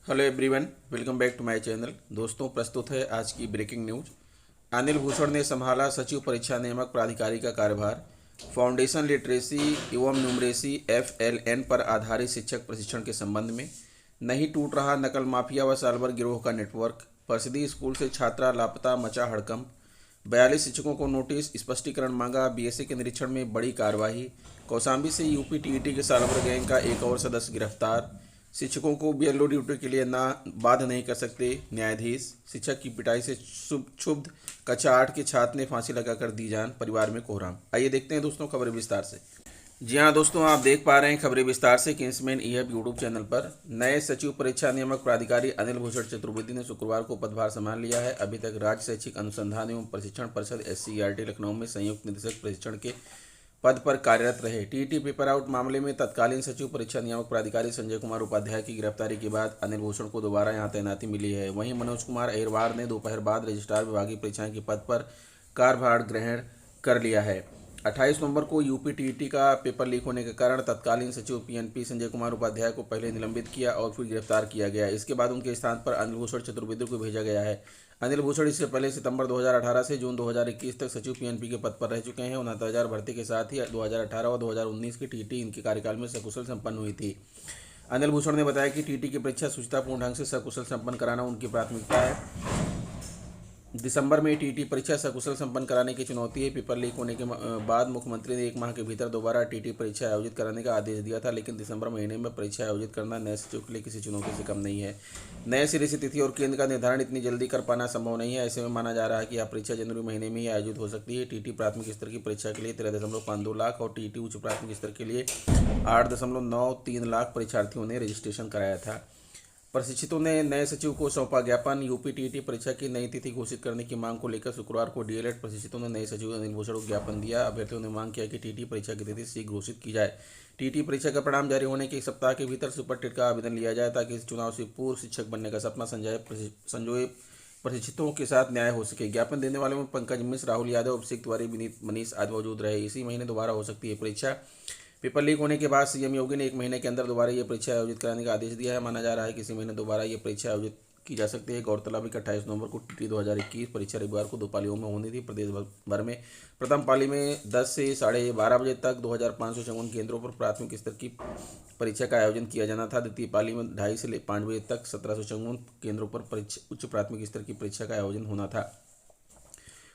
Hello everyone, welcome back to my channel. दोस्तों, प्रस्तुत है आज की ब्रेकिंग न्यूज। अनिल भूषण ने संभाला सचिव परीक्षा नियामक प्राधिकारी का कार्यभार। फाउंडेशन लिटरेसी एवं न्यूमरेसी FLN पर आधारित शिक्षक प्रशिक्षण के संबंध में नहीं टूट रहा नकल माफिया व सालभर गिरोह का नेटवर्क। परिषदीय स्कूल से छात्रा लापता, मचा हड़कंप। 42 शिक्षकों को नोटिस, स्पष्टीकरण मांगा। BSA के निरीक्षण में बड़ी कार्रवाई। कौशाम्बी से यूपी TET के सालभर गैंग का एक और सदस्य गिरफ्तार। शिक्षकों को BLO ड्यूटी के लिए ना बाध्य नहीं कर सकते न्यायाधीश। शिक्षक की पिटाई से क्षुब्ध कक्षा 8 के छात्र ने फांसी लगाकर दी जान, परिवार में कोहराम। आइए देखते हैं दोस्तों खबरें विस्तार से। जी हाँ दोस्तों, आप देख पा रहे हैं खबरें विस्तार से किंग्समैन EHF यूट्यूब चैनल पर। नए सचिव परीक्षा नियामक प्राधिकारी अनिल भूषण चतुर्वेदी ने शुक्रवार को पदभार संभाल लिया है। अभी तक राज्य शैक्षिक अनुसंधान एवं प्रशिक्षण परिषद SCERT लखनऊ में संयुक्त निदेशक प्रशिक्षण के पद पर कार्यरत रहे। TET पेपर आउट मामले में तत्कालीन सचिव परीक्षा नियामक प्राधिकारी संजय कुमार उपाध्याय की गिरफ्तारी के बाद अनिल भूषण को दोबारा यहां तैनाती मिली है। वहीं मनोज कुमार अहिरवार ने दोपहर बाद रजिस्ट्रार विभागीय परीक्षाएं के पद पर कार्यभार ग्रहण कर लिया है। 28 नवंबर को यूपी TET का पेपर लीक होने के कारण तत्कालीन सचिव PNP संजय कुमार उपाध्याय को पहले निलंबित किया और फिर गिरफ्तार किया गया। इसके बाद उनके स्थान पर अनिल भूषण चतुर्वेदी को भेजा गया है। अनिल भूषण इससे पहले सितंबर 2018 से जून 2021 तक सचिव PNP के पद पर रह चुके हैं। 69,000 भर्ती के साथ ही 2018 और 2019 की TET इनके कार्यकाल में सकुशल संपन्न हुई थी। अनिल भूषण ने बताया कि TET की परीक्षा सुचितापूर्ण ढंग से सकुशल संपन्न कराना उनकी प्राथमिकता है। दिसंबर में TET परीक्षा सकुशल संपन्न कराने की चुनौती है। पेपर लीक होने के बाद मुख्यमंत्री ने 1 माह के भीतर दोबारा TET परीक्षा आयोजित कराने का आदेश दिया था, लेकिन दिसंबर महीने में परीक्षा आयोजित करना नए सचिव के लिए किसी चुनौती से कम नहीं है। नए सिरे से तिथि और केंद्र का निर्धारण इतनी जल्दी कर पाना संभव नहीं है। ऐसे में माना जा रहा है कि यह परीक्षा जनवरी महीने में ही आयोजित हो सकती है। TET प्राथमिक स्तर की परीक्षा के लिए 13.52 लाख और TET उच्च प्राथमिक स्तर के लिए 8.93 लाख परीक्षार्थियों ने रजिस्ट्रेशन कराया था। प्रशिक्षितों ने नए सचिव को सौंपा ज्ञापन। यूपी TET परीक्षा की नई तिथि घोषित करने की मांग को लेकर शुक्रवार को DLED प्रशिक्षितों ने नए सचिव अनिल भूषण को ज्ञापन दिया। अभ्यर्थियों ने मांग किया कि TET परीक्षा की तिथि शीघ्र घोषित की जाए। TET परीक्षा का परिणाम जारी होने के 1 सप्ताह के भीतर सुपर टेट का आवेदन लिया जाए ताकि इस चुनाव से पूर्व शिक्षक बनने का सपना संजोए प्रशिक्षितों के साथ न्याय हो सके। ज्ञापन देने वाले में पंकज मिश्र, राहुल यादव, अभिषेक तिवारी, विनीत मनीष आदि मौजूद रहे। इसी महीने दोबारा हो सकती है परीक्षा। पेपर लीक होने के बाद CM योगी ने 1 महीने के अंदर दोबारा ये परीक्षा आयोजित कराने का आदेश दिया है। माना जा रहा है कि इसी महीने दोबारा ये परीक्षा आयोजित की जा सकती है। गौरतलब है कि 28 नवंबर को TET 2021 परीक्षा रविवार को 2 पालियों में होनी थी। प्रदेश भर में प्रथम पाली में 10 से 12:30 बजे तक 2554 केंद्रों पर प्राथमिक स्तर की परीक्षा का आयोजन किया जाना था। द्वितीय पाली में 2:30 से 5 बजे तक 1754 केंद्रों पर उच्च प्राथमिक स्तर की परीक्षा का आयोजन होना था।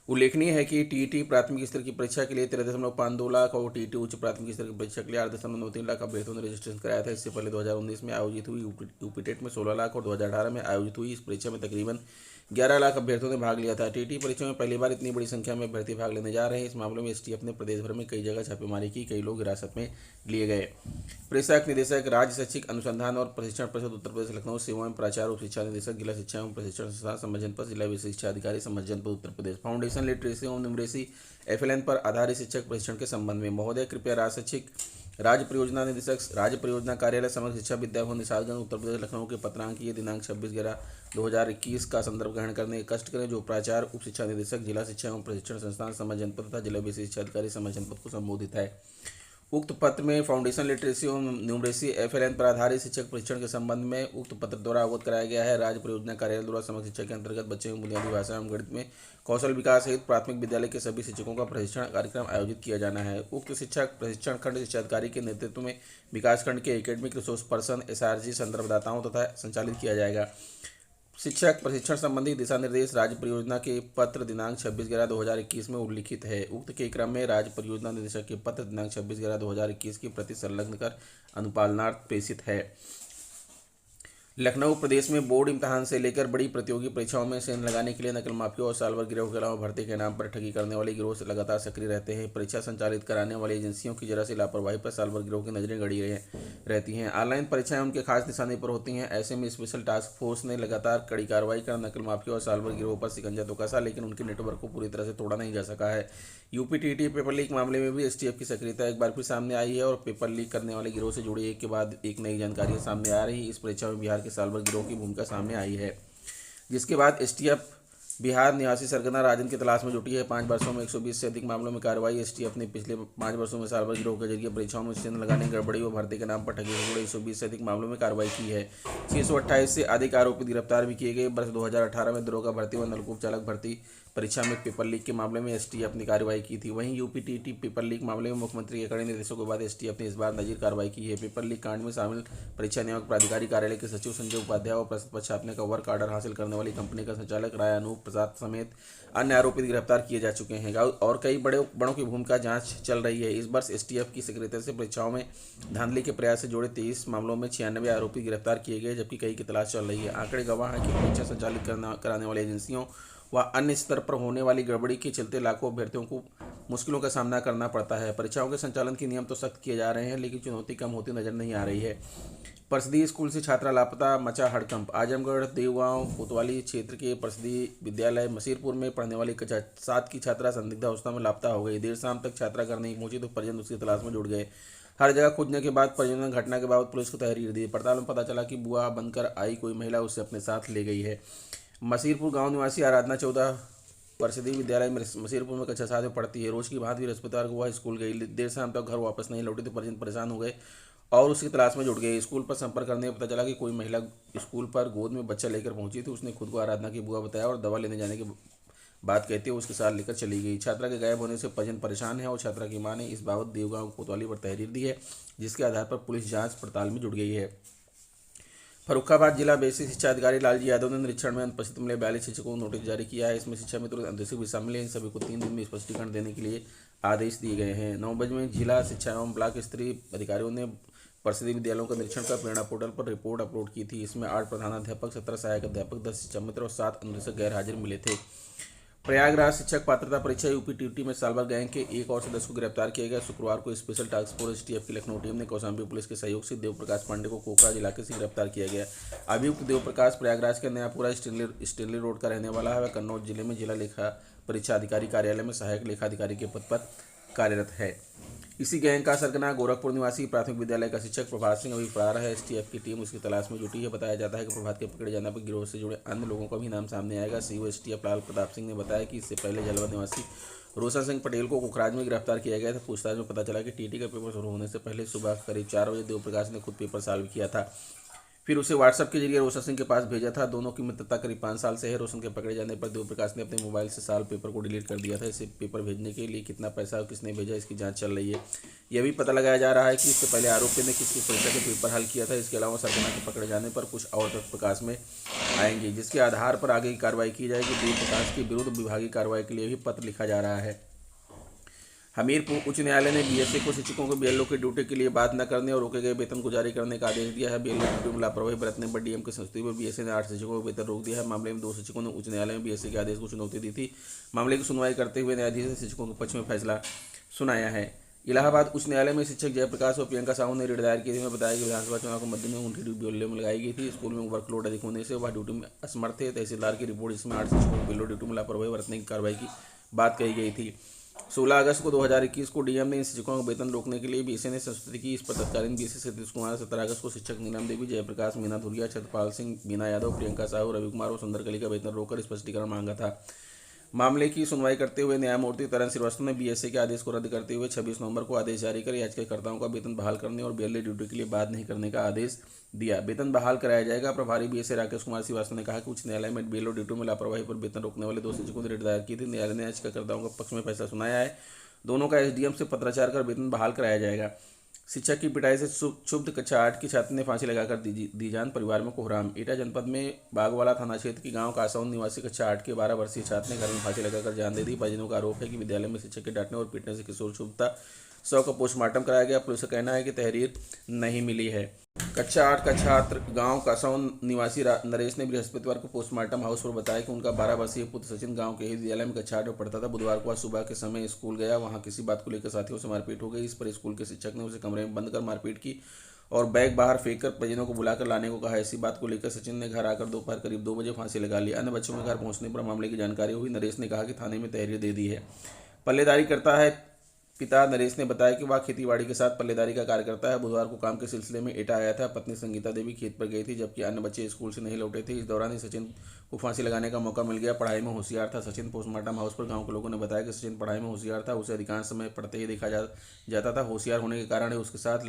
उल्लेखनीय है कि TET प्राथमिक स्तर की परीक्षा के लिए 13.52 लाख और TET उच्च प्राथमिक स्तर की परीक्षा के लिए 8.93 लाख अभ्यर्थियों ने रजिस्ट्रेशन कराया था। इससे पहले 2019 में आयोजित हुई यूपी टेट में 16 लाख और 2018 में आयोजित हुई इस परीक्षा में तकरीबन 11 लाख अभ्यर्थियों ने भाग लिया था। TET परीक्षा में पहली बार इतनी बड़ी संख्या में अभ्यर्थी भाग लेने जा रहे हैं। इस मामले में STF ने प्रदेश भर में कई जगह छापेमारी की, कई लोग हिरासत में लिए गए। प्रेक्षक निदेशक राज्य शैक्षिक अनुसंधान और प्रशिक्षण परिषद उत्तर प्रदेश लखनऊ सेवा में प्राचार्य उप शिक्षा निदेशक जिला शिक्षा एवं प्रशिक्षण संस्थान संबंध जनपद जिला विशेष शिक्षा अधिकारी संबंध जनपद उत्तर प्रदेश। फाउंडेशन लिटरेसी एवं न्यूमरेसी FLN पर आधारित शिक्षक प्रशिक्षण के संबंध में महोदय कृपया राज्य शैक्षिक राज्य परियोजना निदेशक राज्य परियोजना कार्यालय समग्र शिक्षा विद्याभवन निशादगंज उत्तर प्रदेश लखनऊ के पत्रांक ये दिनांक 26/11/2021 का संदर्भ ग्रहण करने के कष्ट करें, जो प्राचार्य उप शिक्षा निदेशक जिला शिक्षा एवं प्रशिक्षण संस्थान समझ जनपद तथा जिला विशेष शिक्षा अधिकारी समझ जनपद को संबोधित है। उक्त पत्र में फाउंडेशन लिटरेसी एवं न्यूमरेसी FLN पर आधारित शिक्षक प्रशिक्षण के संबंध में उक्त पत्र द्वारा अवगत कराया गया है। राज्य परियोजना कार्यालय द्वारा समग्र शिक्षा के अंतर्गत बच्चों में बुनियादी भाषा एवं गणित में कौशल विकास सहित प्राथमिक विद्यालय के सभी शिक्षकों का प्रशिक्षण कार्यक्रम आयोजित किया जाना है। उक्त शिक्षक प्रशिक्षण खंड शिक्षाधिकारी के नेतृत्व में विकास खंड के एकेडमिक रिसोर्स पर्सन SRG संदर्भदाताओं तथा संचालित किया जाएगा। शिक्षक प्रशिक्षण संबंधी दिशा निर्देश राज्य परियोजना के पत्र दिनांक 26/11/2021 में उल्लिखित है। उक्त के क्रम में राज्य परियोजना निदेशक के पत्र दिनांक 26/11/2021 की प्रति संलग्न कर अनुपालनार्थ प्रेषित है। लखनऊ प्रदेश में बोर्ड इम्तहान से लेकर बड़ी प्रतियोगी परीक्षाओं में सेंध लगाने के लिए नकल माफिया और सालभर गिरोह के अलावा भर्ती के नाम पर ठगी करने वाले गिरोह से लगातार सक्रिय रहते हैं। परीक्षा संचालित कराने वाली एजेंसियों की जरा सी लापरवाही पर सालभर गिरोह की नजरें गड़ी रहती हैं। ऑनलाइन परीक्षाएं उनके खास निशाने पर होती हैं। ऐसे में स्पेशल टास्क फोर्स ने लगातार कड़ी कार्रवाई कर नकल माफिया और सालभर गिरोह पर शिकंजा तो कसा, लेकिन उनके नेटवर्क को पूरी तरह से तोड़ा नहीं जा सका है। यूपी TET पेपर लीक मामले में भी STF की सक्रियता एक बार फिर सामने आई है और पेपर लीक करने वाले गिरोह से जुड़ी एक के बाद एक नई जानकारियां सामने आ रही है। इस परीक्षा में बिहार के सालभर गिरोह की भूमिका सामने आई है, जिसके बाद STF बिहार निवासी सरगना राजन की तलाश में जुटी है। 5 वर्षों में 120 से अधिक मामलों में कार्रवाई। एसटीएफ ने पिछले 5 वर्षों में साल भर गिरोह के जरिए परीक्षाओं में चिन्ह लगाने, गड़बड़ी व भर्ती के नाम पर ठगी से जुड़े 120 से अधिक मामलों में कार्रवाई की है। 628 से अधिक आरोपी गिरफ्तार भी किए गए। वर्ष 2018 में दरोगा भर्ती व नलकूप चालक भर्ती परीक्षा में पेपर लीक के मामले में एसटीएफ ने कार्रवाई की थी। वहीं यूपीटीटी पेपर लीक मामले में मुख्यमंत्री के कड़े निर्देशों के बाद एसटीएफ ने इस बार नजीर कार्रवाई की है। पेपर लीक कांड में शामिल परीक्षा नियामक प्राधिकारी कार्यालय के सचिव संजय उपाध्याय और प्रश्न पत्र छापने का वर्क ऑर्डर हासिल करने वाली कंपनी का संचालक राय अनूप प्रसाद समेत अन्य आरोपी गिरफ्तार किए जा चुके हैं और कई बड़ों की भूमिका जांच चल रही है। इस वर्ष एसटीएफ की सेक्रेटरी से परीक्षाओं में धांधली के प्रयास से जुड़े 23 मामलों में 96 आरोपी गिरफ्तार किए गए, जबकि कई की तलाश चल रही है। आंकड़े गवाह हैं कि परीक्षा संचालित कराने वाली एजेंसियों व अन्य स्तर पर होने वाली गड़बड़ी के चलते लाखों अभ्यर्थियों को मुश्किलों का सामना करना पड़ता है। परीक्षाओं के संचालन के नियम तो सख्त किए जा रहे हैं, लेकिन चुनौती कम होती नजर नहीं आ रही है। परसदी स्कूल से छात्रा लापता, मचा हड़कंप। आजमगढ़ देवगांव कोतवाली क्षेत्र के परसदी विद्यालय मसीरपुर में पढ़ने वाली कक्षा 7 की छात्रा संदिग्ध अवस्था में लापता हो गई। देर शाम तक छात्रा घर नहीं पहुंची तो परिजन उसकी तलाश में जुट गए। हर जगह खोजने के बाद परिजनों ने घटना के बाबत पुलिस को तहरीर दी। पड़ताल में पता चला कि बुआ बनकर आई कोई महिला उसे अपने साथ ले गई है। मसीरपुर गांव निवासी आराधना 14 परिषदीय विद्यालय में मसीरपुर में कक्षा 7 में पढ़ती है। रोज की भांति बृहस्पतिवार को वह स्कूल गई। देर शाम तक घर वापस नहीं लौटी तो परिजन परेशान हो गए और उसकी तलाश में जुट गए। स्कूल पर संपर्क करने पर पता चला कि कोई महिला स्कूल पर गोद में बच्चा लेकर पहुंची थी। उसने खुद को आराधना की बुआ बताया और दवा लेने जाने की बात कहते हुए उसके साथ लेकर चली गई। छात्रा के गायब होने से परिजन परेशान है और छात्रा की मां ने इस बाबत देवगांव कोतवाली पर तहरीर दी है, जिसके आधार पर पुलिस जांच पड़ताल में जुट गई है। फर्रुखाबाद जिला बेसिक शिक्षा अधिकारी लालजी यादव ने निरीक्षण में अनुपस्थित मिले 42 शिक्षकों को नोटिस जारी किया है। इसमें शिक्षा मित्र अनुदेशक भी शामिल हैं। इन सभी को 3 दिन में स्पष्टीकरण देने के लिए आदेश दिए गए हैं। 9 बजे में जिला शिक्षा एवं ब्लॉक स्तरीय अधिकारियों ने परिषदीय विद्यालयों का निरीक्षण कर प्रेरणा पोर्टल पर रिपोर्ट अपलोड की थी। इसमें 8 प्रधानाध्यापक, 17 सहायक अध्यापक, 10 शिक्षा मित्र और 7 अनुदेशक गैर हाजिर मिले थे। प्रयागराज शिक्षक पात्रता परीक्षा यूपीटीटी में साल भर गैंग के एक और सदस्य को गिरफ्तार किया गया। शुक्रवार को स्पेशल टास्क फोर्स एसटीएफ की लखनऊ टीम ने कौशाम्बी पुलिस के सहयोग से देव प्रकाश पांडे को कोकराज इलाके से गिरफ्तार किया गया। अभियुक्त देव प्रकाश प्रयागराज के नयापुरा स्टेनली रोड का रहने वाला है। वह कन्नौज जिले में जिला लेखा परीक्षा अधिकारी कार्यालय में सहायक लेखाधिकारी के पद पर कार्यरत है। इसी गैंग का सरगना गोरखपुर निवासी प्राथमिक विद्यालय का शिक्षक प्रभात सिंह अभी फरार है। एसटीएफ की टीम उसकी तलाश में जुटी है। बताया जाता है कि प्रभात के पकड़े जाने पर गिरोह से जुड़े अन्य लोगों का भी नाम सामने आएगा। सीओ एसटीएफ लाल प्रताप सिंह ने बताया कि इससे पहले जलवा निवासी रोशन सिंह पटेल को कोखराज में गिरफ्तार किया गया था। पूछताछ में पता चला कि टीटी का पेपर शुरू होने से पहले सुबह करीब 4 बजे देवप्रकाश ने खुद पेपर सॉल्व किया था, फिर उसे व्हाट्सएप के जरिए रोशन सिंह के पास भेजा था। दोनों की मित्रता करीब 5 साल से है। रोशन के पकड़े जाने पर देवप्रकाश ने अपने मोबाइल से सॉल्व पेपर को डिलीट कर दिया था। इसे पेपर भेजने के लिए कितना पैसा और किसने भेजा, इसकी जांच चल रही है। यह भी पता लगाया जा रहा है कि इससे पहले आरोपी ने किसकी परीक्षा के पेपर हल किया था। इसके अलावा सरगना के पकड़े जाने पर कुछ और तथ्य प्रकाश में आएंगे, जिसके आधार पर आगे की कार्रवाई की जाएगी। देवप्रकाश के विरुद्ध विभागीय कार्रवाई के लिए भी पत्र लिखा जा रहा है। हमीरपुर उच्च न्यायालय ने बीएसए को शिक्षकों को बीएलओ की ड्यूटी के लिए बात न करने और रोके गए वेतन को जारी करने का आदेश दिया है। बीएलओ ड्यूटी में लापरवाही बरतने पर डीएम के संस्तुति पर बीएसए ने 8 शिक्षकों को वेतन रोक दिया है। मामले में 2 शिक्षकों ने उच्च न्यायालय में बीएसए के आदेश को चुनौती दी थी। मामले की सुनवाई करते हुए न्यायाधीश ने शिक्षकों के पक्ष में फैसला सुनाया है। इलाहाबाद उच्च न्यायालय में शिक्षक जयप्रकाश और प्रियंका साहू ने रिट दायर किए थे। बताया कि विधानसभा चुनाव के मद्देनजर उनकी ड्यूटी बीएलओ में लगाई गई थी। स्कूल में वर्कलोड अधिक होने से वह ड्यूटी में असमर्थ थे। तहसीलदार की रिपोर्ट जिसमें 8 शिक्षकों को बीएलओ ड्यूटी में लापरवाही बरतने की कार्रवाई की बात कही गई थी। 16 अगस्त को 2021 को डीएम ने इन शिक्षकों का वेतन रोकने के लिए बीएसए ने संस्तुति की। इस पर तत्कालीन बीएसए सतीश कुमार, 17 अगस्त को शिक्षक नीलम देवी, जयप्रकाश, मीना धुरिया, छत्रपाल सिंह, बीना यादव, प्रियंका साहू, रवि कुमार और सुंदरकली का वेतन रोककर स्पष्टीकरण मांगा था। मामले की सुनवाई करते हुए न्यायमूर्ति तरन श्रीवास्तव ने बीएसए के आदेश को रद्द करते हुए 26 नवंबर को आदेश जारी कर याचिकाकर्ताओं का वेतन बहाल करने और बीएलए ड्यूटी के लिए बात नहीं करने का आदेश दिया। वेतन बहाल कराया जाएगा। प्रभारी बीएसए राकेश कुमार श्रीवास्तव ने कहा कि उच्च न्यायालय में बीएलओ ड्यूटी में लापरवाही पर वेतन रोकने वाले 2 शिक्षकों ने रिट दायर की थी। न्यायालय ने याचिकाकर्ताओं के पक्ष में फैसला सुनाया है। दोनों का एसडीएम से पत्राचार कर वेतन बहाल कराया जाएगा। शिक्षक की पिटाई से क्षुब्ध कक्षा 8 की छात्र ने फांसी लगाकर दी जान, परिवार में कोहराम। एटा जनपद में बागवाला थाना क्षेत्र के गांव कासौन निवासी कक्षा 8 के 12 वर्षीय छात्र ने घर में फांसी लगाकर जान दे दी। परिजनों का आरोप है कि विद्यालय में शिक्षक के डांटने और पीटने से किशोर क्षुब्धता। शव का पोस्टमार्टम कराया गया। पुलिस का कहना है कि तहरीर नहीं मिली है। कक्षा 8 का छात्र गांव कासौन निवासी नरेश ने बृहस्पतिवार को पोस्टमार्टम हाउस पर बताया कि उनका 12 वर्षीय पुत्र सचिन गांव के ही विद्यालय में कक्षा 8 में पढ़ता था। बुधवार को आज सुबह के समय स्कूल गया। वहां किसी बात को लेकर साथियों से मारपीट हो गई। इस पर स्कूल के शिक्षक ने उसे कमरे में बंद कर मारपीट की और बैग बाहर फेंककर परिजनों को बुलाकर लाने को कहा। इसी बात को लेकर सचिन ने घर आकर दोपहर करीब 2 बजे फांसी लगा ली। अन्य बच्चों के घर पहुंचने पर मामले की जानकारी हुई। नरेश ने कहा कि थाने में तहरीर दे दी है। पल्लेदारी करता है पिता नरेश ने बताया कि वह खेतीबाड़ी के साथ पल्लेदारी का कार्य करता है। बुधवार को काम के सिलसिले में एटा आया था। पत्नी संगीता देवी खेत पर गई थी, जबकि अन्य बच्चे स्कूल से नहीं लौटे थे। इस दौरान ही सचिन को फांसी लगाने का मौका मिल गया। पढ़ाई में होशियार था सचिन। पोस्टमार्टम हाउस पर गाँव के लोगों ने बताया कि सचिन पढ़ाई में होशियार था। उसे अधिकांश समय पढ़ते ही देखा जाता था। होशियार होने के कारण उसके साथ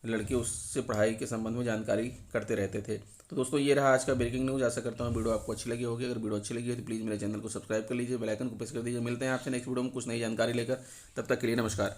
लड़के उससे पढ़ाई के संबंध में जानकारी करते रहते थे। तो दोस्तों, ये रहा आज का ब्रेकिंग न्यूज़। आशा करता हूँ वीडियो आपको अच्छी लगी होगी। अगर वीडियो अच्छी लगी है तो प्लीज़ मेरे चैनल को सब्सक्राइब कर लीजिए, बेल आइकन को प्रेस कर दीजिए। मिलते हैं आपसे नेक्स्ट वीडियो में कुछ नई जानकारी लेकर। तब तक के लिए नमस्कार।